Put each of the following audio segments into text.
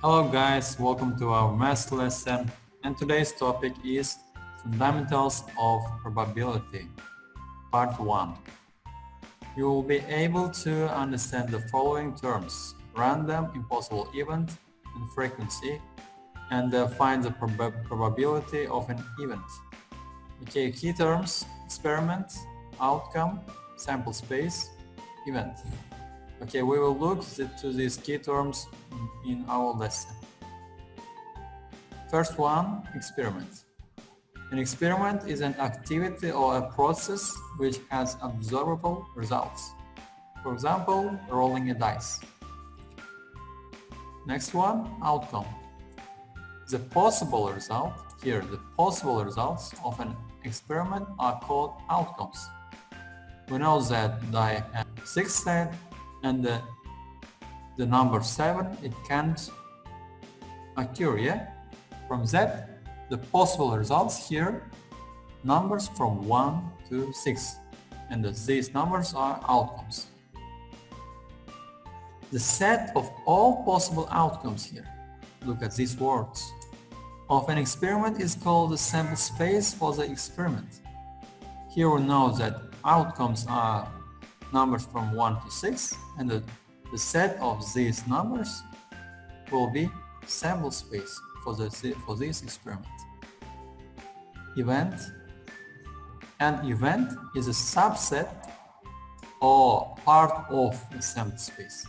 Hello guys, welcome to our math lesson, and today's topic is Fundamentals of Probability, Part 1. You will be able to understand the following terms: random, impossible event, and frequency, and find the probability of an event. Okay, key terms: experiment, outcome, sample space, event. Okay, we will look to these key terms in our lesson. First one, experiment. An experiment is an activity or a process which has observable results. For example, rolling a dice. Next one, outcome. The possible result, here the possible results of an experiment are called outcomes. We know that die have 6 sides and the number 7, it can't occur, yeah? From that, the possible results here, numbers from 1 to 6, and these numbers are outcomes. The set of all possible outcomes here, look at these words, of an experiment is called the sample space for the experiment. Here we know that outcomes are numbers from 1 to 6, and the set of these numbers will be sample space for this experiment. Event. An event is a subset or part of the sample space.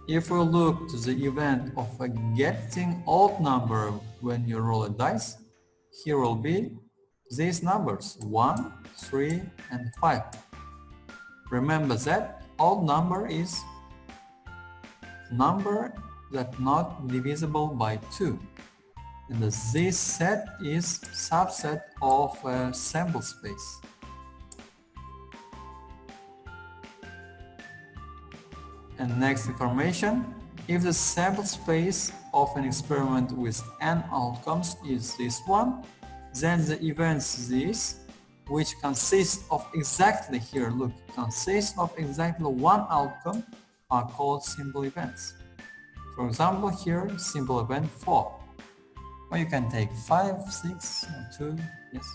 If we look to the event of a getting odd number when you roll a dice, here will be these numbers 1, 3, and 5. Remember that odd number is number that not divisible by 2, and this set is subset of a sample space. And next information, if the sample space of an experiment with n outcomes is this one, then the events this, which consists of exactly, here look, consists of exactly one outcome, are called simple events. For example, here simple event 4, or you can take 5, 6, or 2, yes.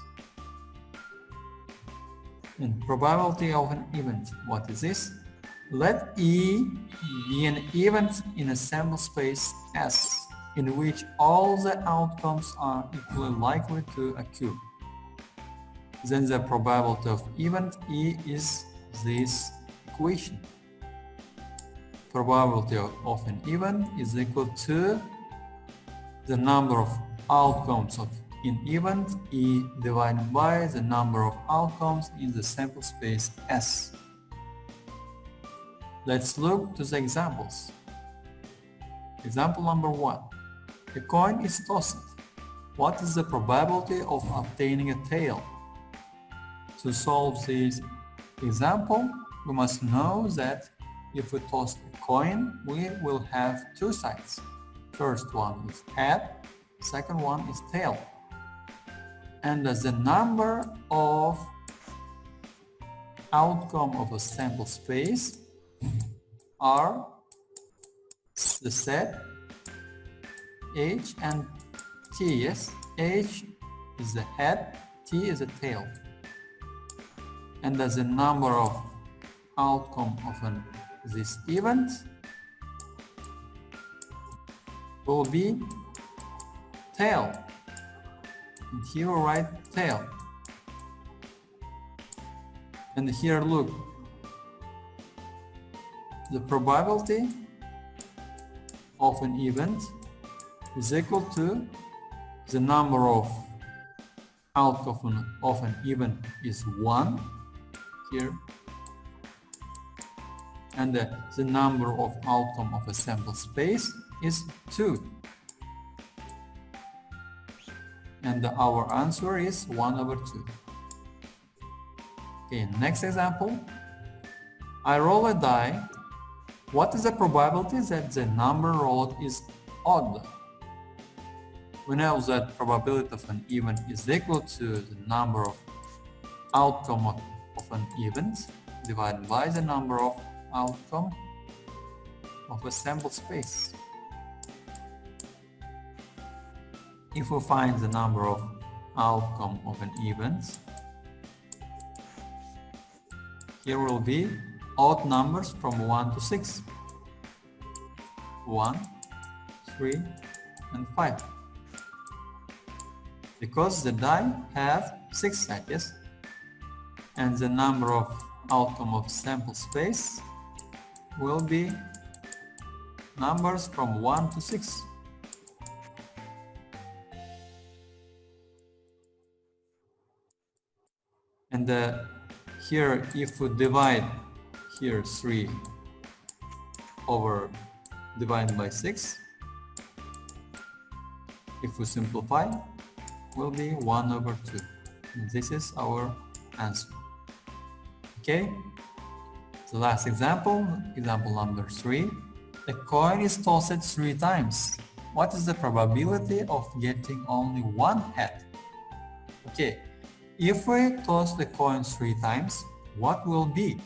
And probability of an event, what is this? Let E be an event in a sample space S, in which all the outcomes are equally likely to occur. Then the probability of event E is this equation. Probability of an event is equal to the number of outcomes of an event E divided by the number of outcomes in the sample space S. Let's look to the examples. Example number 1. A coin is tossed. What is the probability of obtaining a tail? To solve this example, we must know that if we toss a coin, we will have two sides. First one is head, second one is tail. And the number of outcome of a sample space are the set H and T, yes? H is the head, T is the tail. And as the number of outcome of this event will be tail. And here we write tail. And here look, the probability of an event is equal to the number of outcome of an event is 1 here, and the number of outcome of a sample space is 2, and our answer is 1/2. Okay, next example, I roll a die. What is the probability that the number rolled is odd? We know that probability of an event is equal to the number of outcome of an event divided by the number of outcome of a sample space. if we find the number of outcome of an event, here will be odd numbers from 1 to 6. 1, 3, and 5. Because the die have 6 sides, yes? And the number of outcome of sample space will be numbers from 1 to 6. And here, if we divide here 3 over divided by 6, if we simplify, will be 1 over 2. And this is our answer. Okay? The last example, example number 3. A coin is tossed 3 times. What is the probability of getting only one head? Okay, if we toss the coin 3 times, what will be?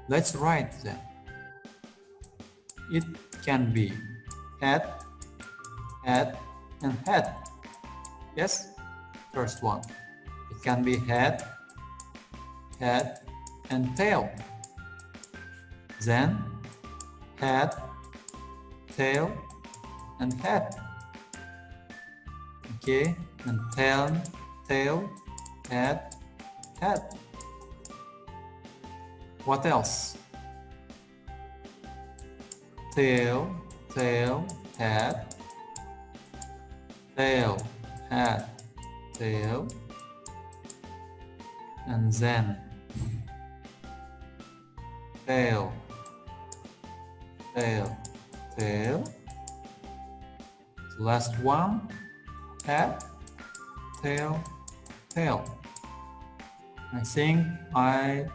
Let's write them. It can be head, head, and head. Yes? First one. It can be head, head, and tail. Then head, tail, and head. Okay, and tail, head, head. What else? Tail, head, tail, head, tail, and then tail, tail. The last one, head, tail, tail. I think I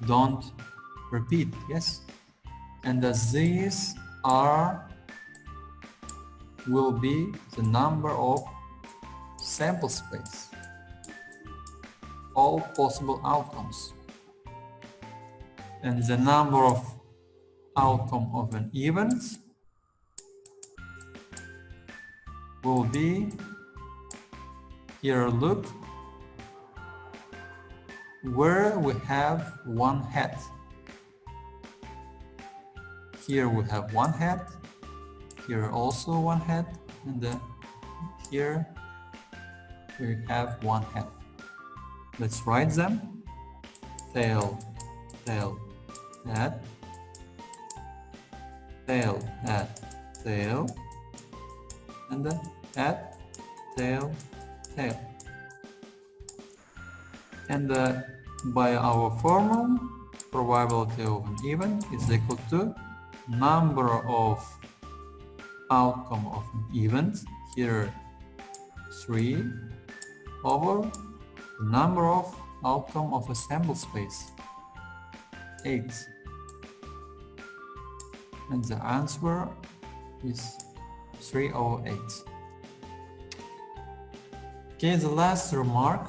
don't repeat, yes? And these will be the number of sample space, all possible outcomes. And the number of outcome of an event will be, here look, where we have one head. Here we have one head, here also one head, and here we have one head. Let's write them. Tail, head, tail, head, tail, and then head, tail, tail. And by our formula, probability of an event is equal to number of outcome of an event, here 3, over the number of outcome of a sample space, 8. And the answer is 3 over 8. Okay, the last remark.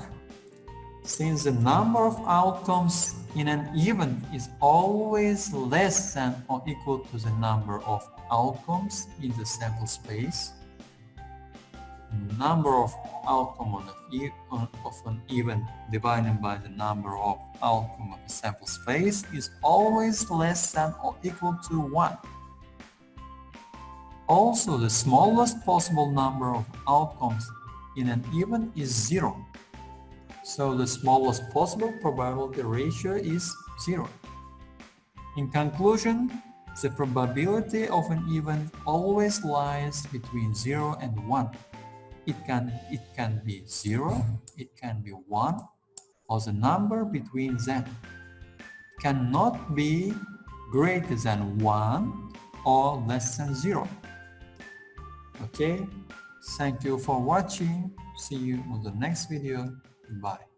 Since the number of outcomes in an event is always less than or equal to the number of outcomes in the sample space, the number of outcomes of an event divided by the number of outcomes of a sample space is always less than or equal to 1. Also, the smallest possible number of outcomes in an event is 0. So the smallest possible probability ratio is 0. In conclusion, the probability of an event always lies between 0 and 1. It can be 0, it can be 1, or the number between them. It cannot be greater than 1 or less than 0. Okay, thank you for watching. See you on the next video. Bye.